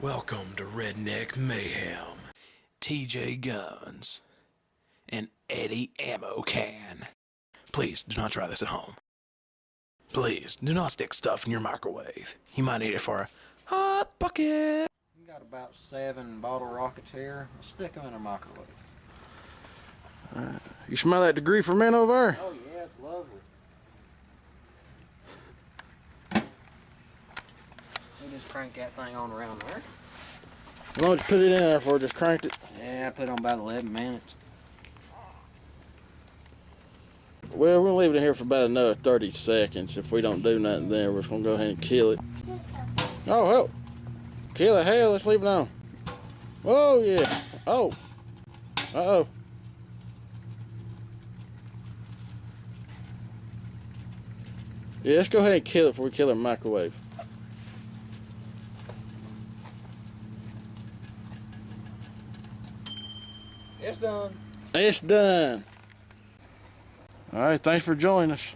Welcome to Redneck Mayhem. TJ Guns and Eddie Ammo Can. Please do not try this at home. Please do not stick stuff in your microwave. You might need it for a hot bucket. We got about 7 bottle rockets here. Let's stick them in a microwave. You smell that degree ferment over there? Oh yeah, it's lovely. We just crank that thing on around there. As long as you put it in there before I just cranked it. Yeah, I put on about 11 minutes. Well, we're gonna leave it in here for about another 30 seconds. If we don't do nothing then we're just gonna go ahead and kill it. Oh, hell. Kill it, hell, let's leave it on. Oh, yeah. Oh. Uh-oh. Yeah, let's go ahead and kill it before we kill our microwave. It's done. It's done. All right, thanks for joining us.